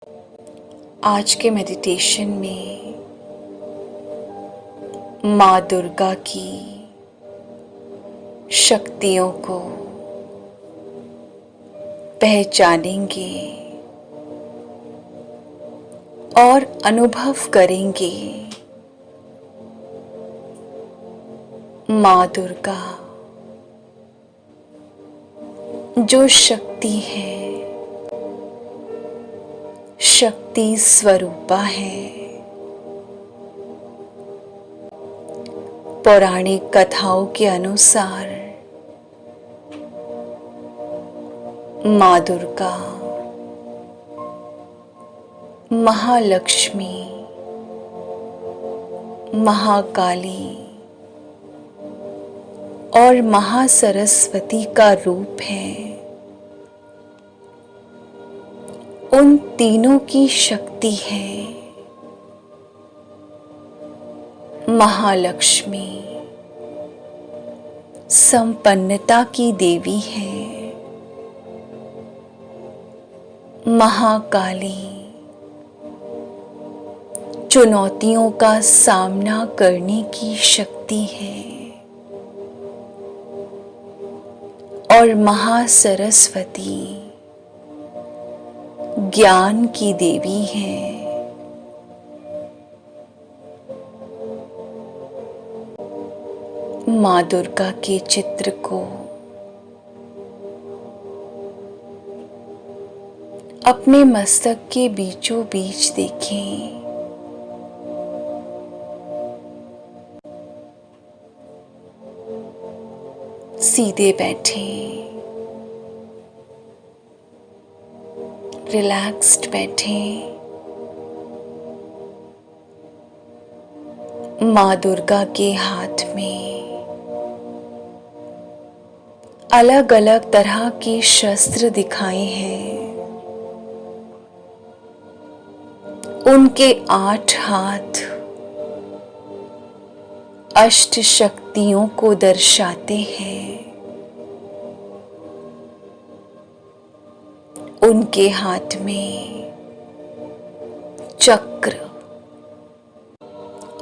आज के मेडिटेशन में माँ दुर्गा की शक्तियों को पहचानेंगे और अनुभव करेंगे। माँ दुर्गा जो शक्ति है, शक्ति स्वरूपा है। पौराणिक कथाओं के अनुसार माँ दुर्गा महालक्ष्मी, महाकाली और महासरस्वती का रूप है। उन तीनों की शक्ति है। महालक्ष्मी संपन्नता की देवी है। महाकाली चुनौतियों का सामना करने की शक्ति है। और महासरस्वती ज्ञान की देवी है। माँ दुर्गा के चित्र को अपने मस्तक के बीचों बीच देखें। सीधे बैठें, रिलैक्स्ड बैठें। माँ दुर्गा के हाथ में अलग अलग तरह के शस्त्र दिखाए हैं। उनके 8 हाथ अष्ट शक्तियों को दर्शाते हैं। उनके हाथ में चक्र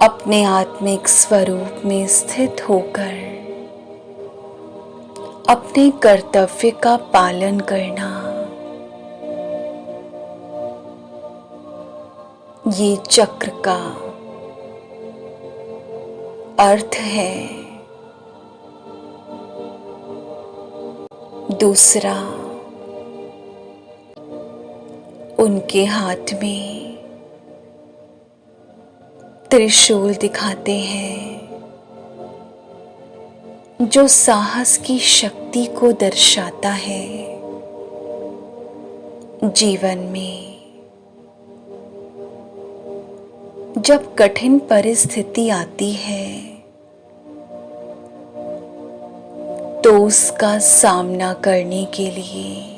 अपने आत्मिक स्वरूप में स्थित होकर अपने कर्तव्य का पालन करना, ये चक्र का अर्थ है। दूसरा, उनके हाथ में त्रिशूल दिखाते हैं, जो साहस की शक्ति को दर्शाता है। जीवन में जब कठिन परिस्थिति आती है तो उसका सामना करने के लिए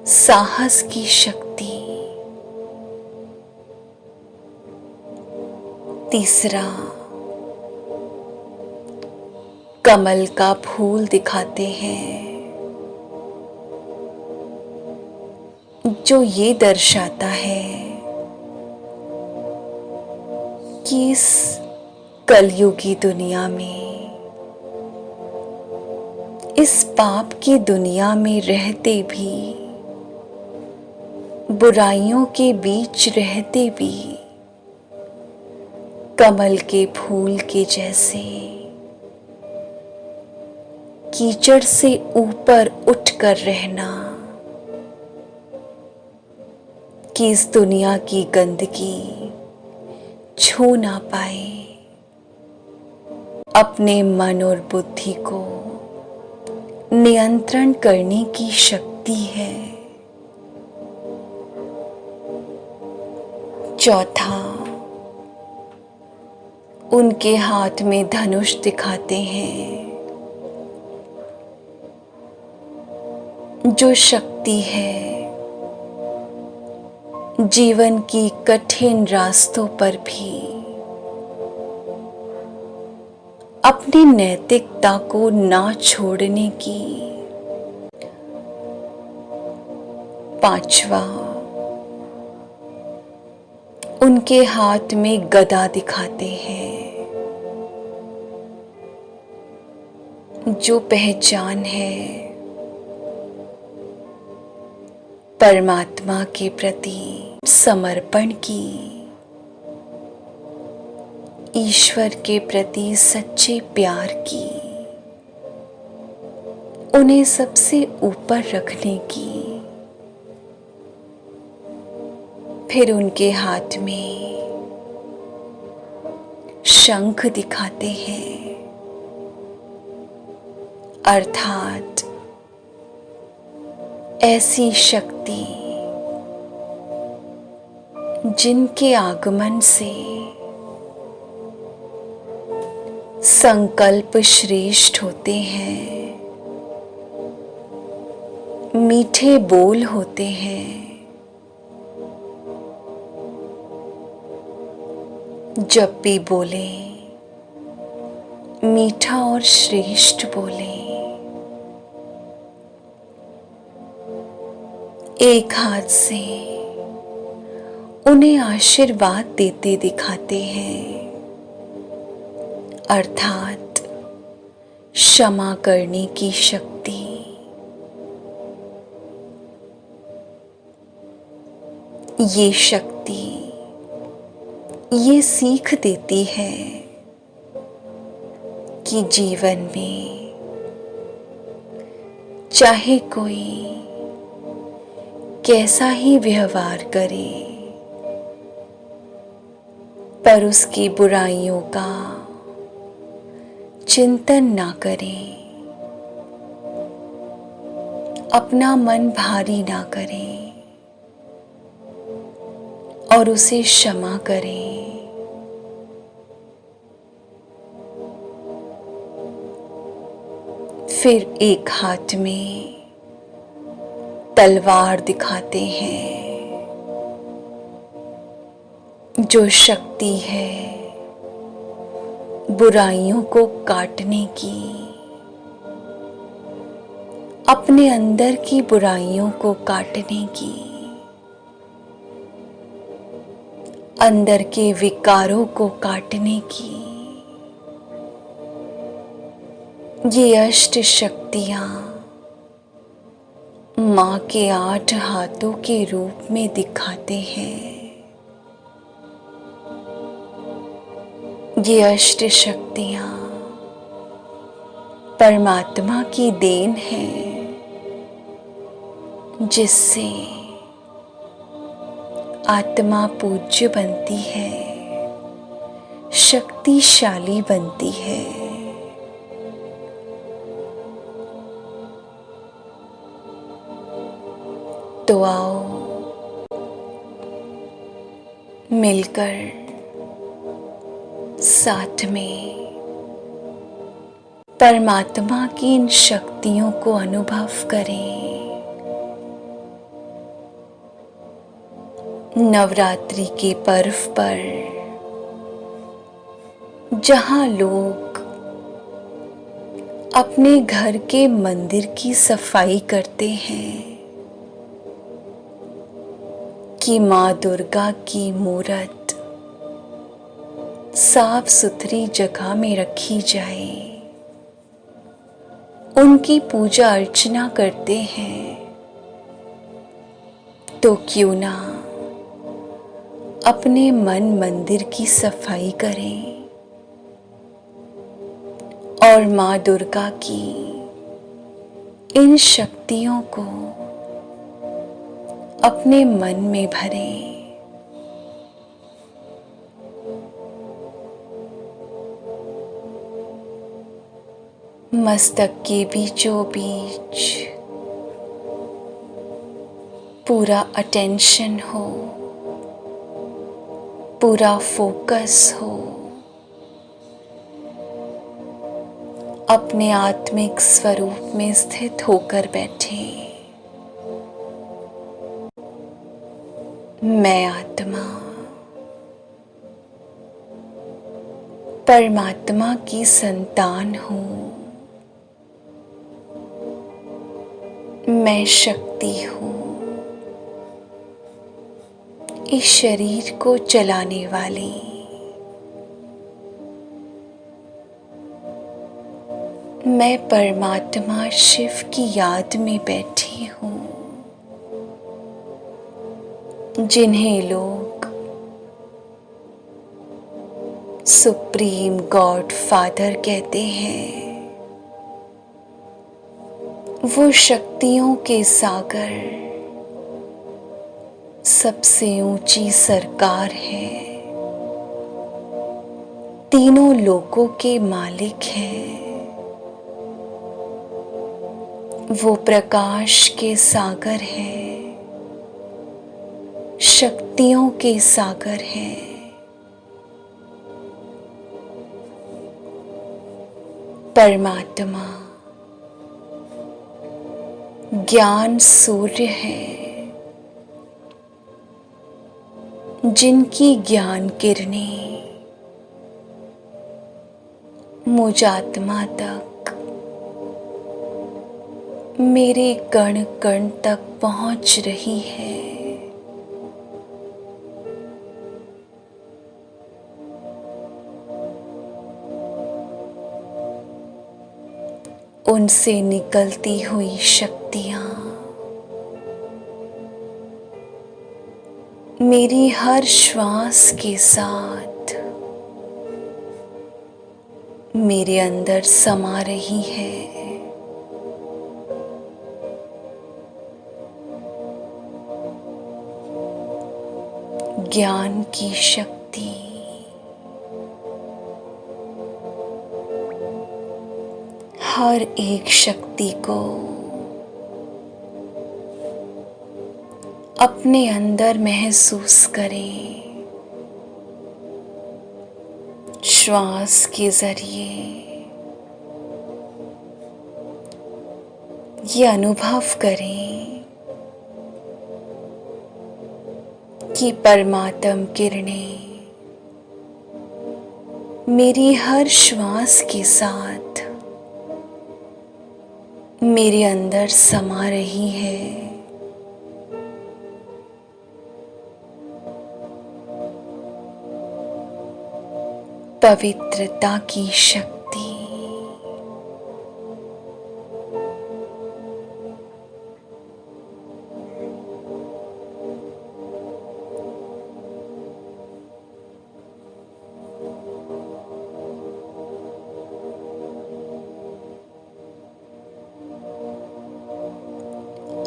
साहस की शक्ति। तीसरा, कमल का फूल दिखाते हैं, जो ये दर्शाता है कि इस कलयुगी दुनिया में, इस पाप की दुनिया में रहते भी, बुराइयों के बीच रहते भी, कमल के फूल के जैसे कीचड़ से ऊपर उठकर रहना, कि इस दुनिया की गंदगी छू ना पाए। अपने मन और बुद्धि को नियंत्रण करने की शक्ति है। चौथा, उनके हाथ में धनुष दिखाते हैं, जो शक्ति है जीवन की कठिन रास्तों पर भी अपनी नैतिकता को ना छोड़ने की। पांचवा, उनके हाथ में गदा दिखाते हैं, जो पहचान है परमात्मा के प्रति समर्पण की, ईश्वर के प्रति सच्चे प्यार की, उन्हें सबसे ऊपर रखने की। फिर उनके हाथ में शंख दिखाते हैं, अर्थात ऐसी शक्ति जिनके आगमन से संकल्प श्रेष्ठ होते हैं, मीठे बोल होते हैं, जब भी बोले मीठा और श्रेष्ठ बोले। एक हाथ से उन्हें आशीर्वाद देते दिखाते हैं, अर्थात क्षमा करने की शक्ति। ये शक्ति ये सीख देती है कि जीवन में चाहे कोई कैसा ही व्यवहार करे, पर उसकी बुराइयों का चिंतन ना करें, अपना मन भारी ना करें और उसे क्षमा करें। फिर एक हाथ में तलवार दिखाते हैं, जो शक्ति है बुराइयों को काटने की, अपने अंदर की बुराइयों को काटने की, अंदर के विकारों को काटने की। ये अष्ट शक्तियां माँ के 8 हाथों के रूप में दिखाते हैं। ये अष्ट शक्तियां परमात्मा की देन है, जिससे आत्मा पूज्य बनती है, शक्तिशाली बनती है। तो आओ मिलकर साथ में परमात्मा की इन शक्तियों को अनुभव करें। नवरात्रि के पर्व पर जहां लोग अपने घर के मंदिर की सफाई करते हैं कि माँ दुर्गा की मूर्त साफ सुथरी जगह में रखी जाए, उनकी पूजा अर्चना करते हैं, तो क्यों ना अपने मन मंदिर की सफाई करें और माँ दुर्गा की इन शक्तियों को अपने मन में भरें। मस्तक के बीचों बीच पूरा अटेंशन हो, पूरा फोकस हो, अपने आत्मिक स्वरूप में स्थित होकर बैठे। मैं आत्मा परमात्मा की संतान हूँ। मैं शक्ति हूँ, इस शरीर को चलाने वाली मैं परमात्मा शिव की याद में बैठी हूँ, जिन्हें लोग सुप्रीम गॉड फादर कहते हैं। वो शक्तियों के सागर, सबसे ऊंची सरकार है, तीनों लोकों के मालिक हैं। वो प्रकाश के सागर हैं, शक्तियों के सागर हैं। परमात्मा ज्ञान सूर्य है, जिनकी ज्ञान किरणें मुझ आत्मा तक, मेरे कण कण तक पहुंच रही है। उनसे निकलती हुई शक्तियां मेरी हर श्वास के साथ मेरे अंदर समा रही है। ज्ञान की शक्ति हर एक शक्ति को अपने अंदर महसूस करें। श्वास के जरिए ये अनुभव करें कि परमात्म किरणें मेरी हर श्वास के साथ मेरे अंदर समा रही है। पवित्रता की शक्ति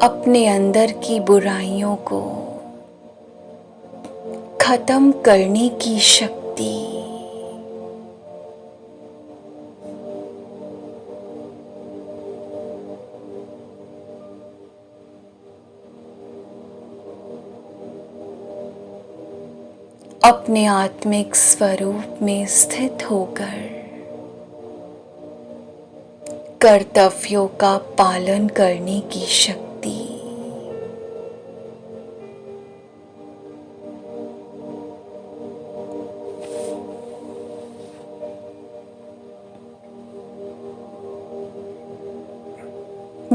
अपने अंदर की बुराइयों को खत्म करने की शक्ति अपने आत्मिक स्वरूप में स्थित होकर कर्तव्यों का पालन करने की शक्ति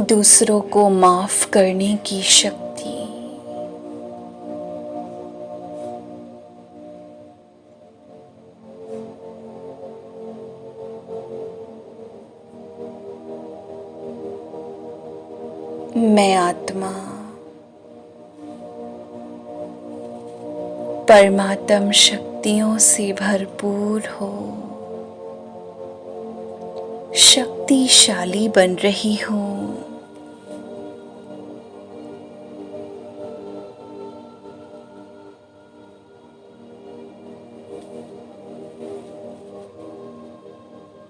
दूसरों को माफ करने की शक्ति मैं आत्मा परमात्म शक्तियों से भरपूर हो शक्तिशाली बन रही हूँ।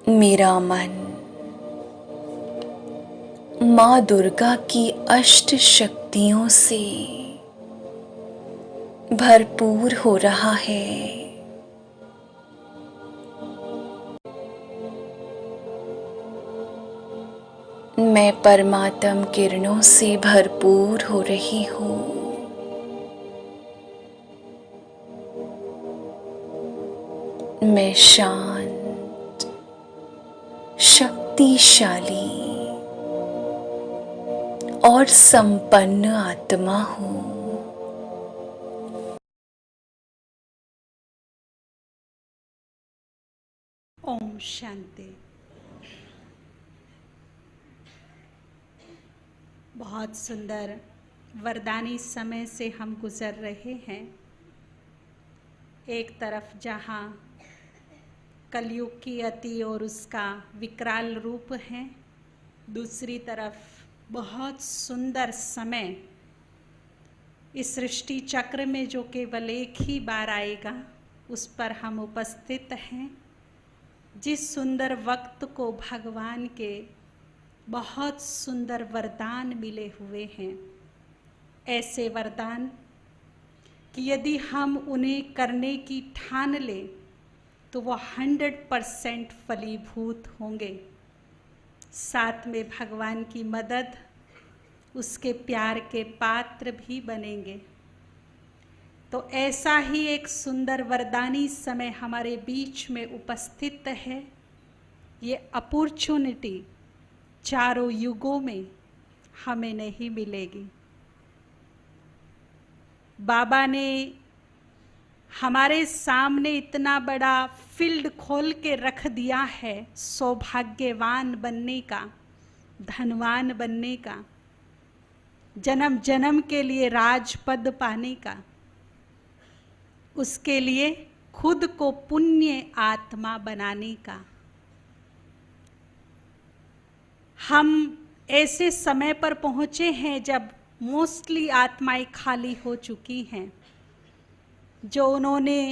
मेरा मन माँ दुर्गा की अष्ट शक्तियों से भरपूर हो रहा है। मैं परमात्म किरणों से भरपूर हो रही हूँ। मैं शांत, शक्तिशाली और संपन्न आत्मा हूँ। ओम शांति। बहुत सुंदर वरदानी समय से हम गुजर रहे हैं। एक तरफ जहाँ कलयुग की अति और उसका विकराल रूप है, दूसरी तरफ बहुत सुंदर समय इस सृष्टि चक्र में जो केवल एक ही बार आएगा, उस पर हम उपस्थित हैं। जिस सुंदर वक्त को भगवान के बहुत सुंदर वरदान मिले हुए हैं, ऐसे वरदान कि यदि हम उन्हें करने की ठान लें तो वह 100% फलीभूत होंगे। साथ में भगवान की मदद, उसके प्यार के पात्र भी बनेंगे। तो ऐसा ही एक सुंदर वरदानी समय हमारे बीच में उपस्थित है। ये अपॉर्चुनिटी चारों युगों में हमें नहीं मिलेगी। बाबा ने हमारे सामने इतना बड़ा फील्ड खोल के रख दिया है सौभाग्यवान बनने का, धनवान बनने का, जन्म जन्म के लिए राजपद पाने का। उसके लिए खुद को पुण्य आत्मा बनाने का। हम ऐसे समय पर पहुंचे हैं जब मोस्टली आत्माएं खाली हो चुकी हैं, जो उन्होंने